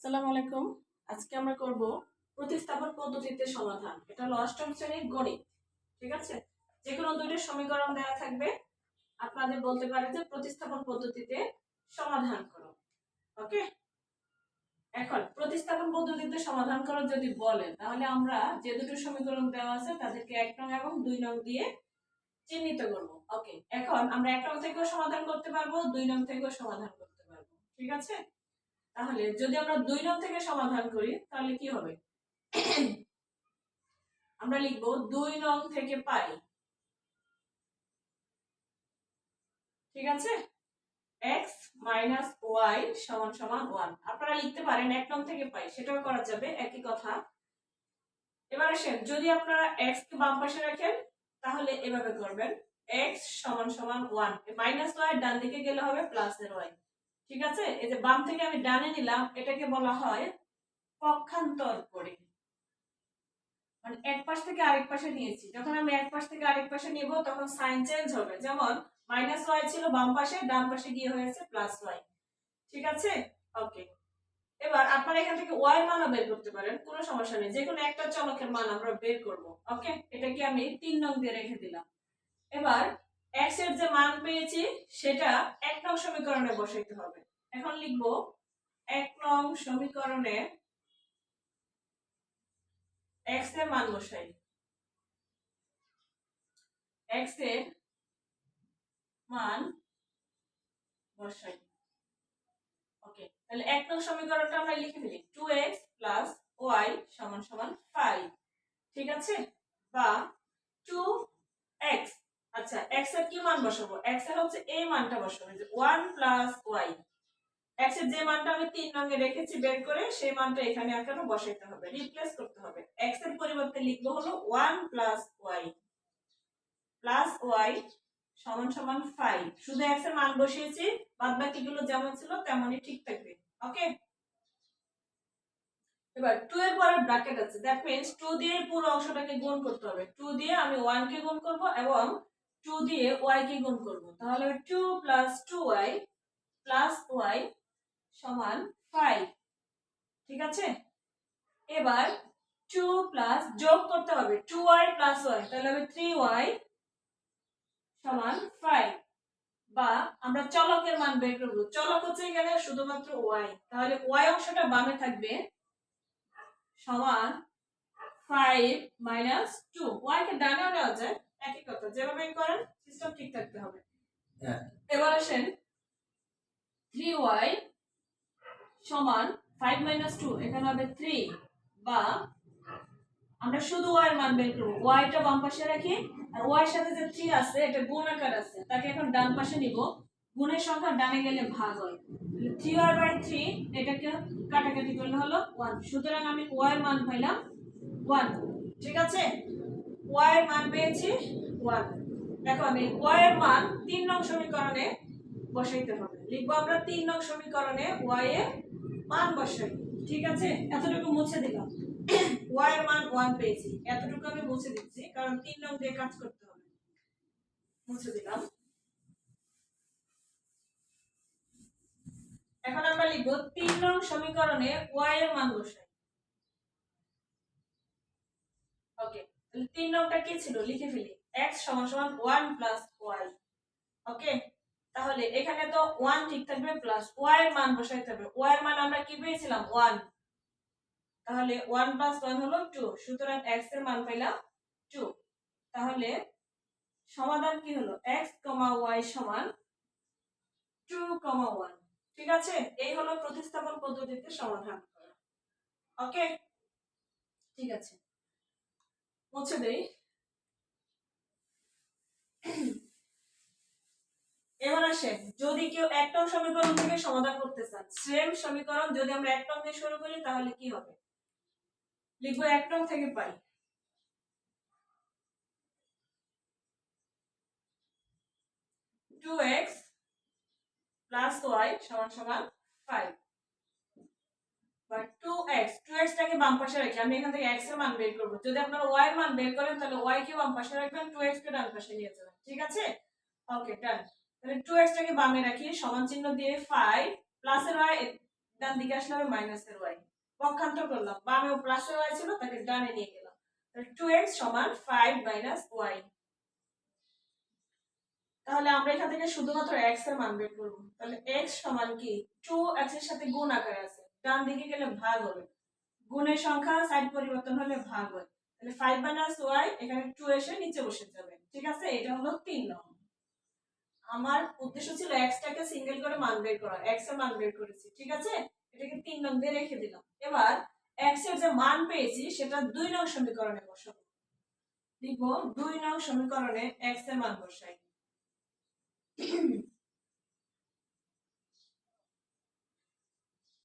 আসসালামু আলাইকুম। আজকে আমরা করব প্রতিস্থাপন পদ্ধতিতে সমাধান। এটা হলো অষ্টম শ্রেণীর গণিত। ঠিক আছে? যে কোনো দুইটা সমীকরণ দেওয়া থাকবে, আপনাদের বলতে পারে যে প্রতিস্থাপন পদ্ধতিতে সমাধান করো। ওকে? এখন প্রতিস্থাপন পদ্ধতিতে সমাধান করো যদি বলেন, তাহলে আমরা যে দুটো সমীকরণ দেওয়া আছে তাদেরকে 1 নং এবং 2 নং দিয়ে চিহ্নিত করব। ওকে, এখন আমরা 1 নং থেকেও সমাধান করতে পারবো, 2 নং থেকেও সমাধান করতে পারবো। ঠিক আছে? তাহলে যদি আমরা 2 নং থেকে সমাধান করি তাহলে কি হবে? আমরা লিখব 2 নং থেকে পাই। ঠিক আছে? x y সমান সমান 1। আপনারা লিখতে পারেন 1 নং থেকে পাই, সেটাও করা যাবে, একই কথা। এবার আসেন, যদি আপনারা x কে বাম পাশে রাখেন তাহলে এভাবে করবেন, x সমান সমান 1, মাইনাস y ডান দিকে গেলে হবে প্লাস এর y। ঠিক আছে? এই যে বাম থেকে আমি ডানে নিলাম, এটাকে বলা হয় পক্ষান্তর করে। মানে এক পাশ থেকে আরেক পাশে নিয়েছি, যখন আমি এক পাশ থেকে আরেক পাশে নিব তখন সাইন চেঞ্জ হবে। যেমন মাইনাস ওয়াই ছিল বাম পাশে, ডান পাশে গিয়ে হয়েছে প্লাস ওয়াই। ঠিক আছে? ওকে, এবার আপনারা এখান থেকে ওয়াই এর মানও বের করতে পারেন, কোনো সমস্যা নেই, যে কোনো একটা চলকের মান আমরা বের করব। ওকে, এটাকে আমি 3 নং দিয়ে রেখে দিলাম। এবার x এর যে মান পেয়েছি সেটা 1 নং সমীকরণে বসাইতে হবে। এখন লিখব 1 নং সমীকরণে x এর মান বসাই। x এর মান বসাই। ওকে, তাহলে 1 নং সমীকরণটা আমরা লিখে ফেলি, 2x y সমান সমান 5। ঠিক আছে? বা 2x, আচ্ছা x এর কি মান বসাবো? x এর হচ্ছে এই মানটা বসাবো, যে 1 y। x এর যে মানটা আমি 3 নং এ রেখেছি বের করে, সেই মানটা এখানে আকারে বসাইতে হবে, রিপ্লেস করতে হবে। x এর পরিবর্তে লিখবো হলো 1 y সমান সমান 5। শুধু x এর মান বসিয়েছি, বাদবাকিগুলো যেমন ছিল তেমনই ঠিক থাকবে। ওকে, এবার 2 এর পরে ব্র্যাকেট আছে, দ্যাট মিন্স 2 দিয়ে পুরো অংশটাকে গুণ করতে হবে। 2 দিয়ে আমি 1 কে গুণ করব এবং 2 দিয়ে y কে গুণ করব, তাহলে 2 2y y সমান 5। ঠিক আছে? এবার 2 যোগ করতে হবে 2y y, তাহলে হবে 3y সমান 5। বা আমরা চলকের মান বের করব, চলক হচ্ছে এখানে শুধুমাত্র y, তাহলে y অংশটা বামে থাকবে, সমান 5 - 2। y কে ডানেও নেওয়া যায়, একই কথা, যেভাবে করেন সিস্টেম ঠিক থাকতে হবে। এবার আসেন 3y সমান 5 - 2, এখানে হবে 3। বা আমরা শুধু y এর মান বের করব, y টা বাম পাশে রাখি, আর y এর সাথে যে 3 আছে এটা গুণ আকার আছে, তাকে এখন ডান পাশে নিব। গুণের সংখ্যা ডানে গেলে ভাগ হয়, তাহলে 3y/3 এটাকে কাটাকাটি করলে হলো 1। সুতরাং আমি y এর মান পাইলাম 1। ঠিক আছে? y এর মান পেয়েছি 1। দেখো আমি y এর মান 3 নং সমীকরণে বসাইতে হবে। লিখব আমরা 3 নং সমীকরণে y এর মান বসাই। ঠিক আছে? এতটুকু মুছে দিলাম। y এর মান 1 পেয়েছি, এতটুকু আমি মুছে দিচ্ছি কারণ 3 নং দিয়ে কাজ করতে হবে। মুছে দিলাম। এখন আমরা লিখব 3 নং সমীকরণে y এর মান বসাই। ওকে, তাহলে 3 নংটা কি ছিল লিখে ফেলি, x সমান সমান 1 y। ওকে, তাহলে এখানে তো 1 ঠিক থাকবে, প্লাস y এর মান বসাইতে হবে। y এর মান আমরা কি পেয়েছিলাম 1, তাহলে 1 + 1 হলো 2, সুতরাং x এর মান পাইলাম 2। তাহলে সমাধান কি হলো, x, y সমান 2, 1। ঠিক আছে? এই হলো প্রতিস্থাপন পদ্ধতিতে সমাধান করা। ওকে, ঠিক আছে, মুছে দেই। এবার আসেন, যদি কেউ 1 নং সমীকরণ থেকে সমাধান করতে চান, সেম সমীকরণ যদি আমরা 1 নং দিয়ে শুরু করি তাহলে কি হবে? লিখবো 1 নং থেকে পাই, 2x y সমান সমান 5। বা 2x টাকে বাম পাশে রাখি, আমি এখান থেকে x এর মান বের করব। যদি আপনারা y এর মান বের করেন তাহলে y কে বাম পাশে রাখবেন, 2x কে ডান পাশে নিয়ে যাবেন। ঠিক আছে? ওকে, ডান। তাহলে 2x টাকে বামে রাখি, সমান চিহ্ন দিয়ে 5 প্লাস এর y ডান দিকে আসলে হবে মাইনাসের ওয়াই, পক্ষান্তর করলাম, বামেও প্লাসের ওয়াই ছিল তাকে ডানে নিয়ে গেলাম, তাহলে 2x সমান 5 মাইনাস ওয়াই। তাহলে আমরা এখান থেকে শুধুমাত্র x এর মান বের করব। তাহলে x সমান কি 2x এর সাথে গুণ আকারে আছে, ডান দিকে গেলে ভাগ হবে, গুণের সংখ্যা সাইড পরিবর্তন হলে ভাগ হয়, তাহলে 5 মাইনাস y এখানে 2 এসে নিচে বসে যাবে। ঠিক আছে, এটা হলো 3 নং। আমার উদ্দেশ্য ছিল x টাকে সিঙ্গেল করে মান বের করা, x এর মান বের করেছি। ঠিক আছে, এটাকে 3 নং দিয়ে রেখে দিলাম। এবার x এর যে মান পেয়েছি সেটা 2 নং সমীকরণে বসাবো। লিখব 2 নং সমীকরণে x এর মান বসাই।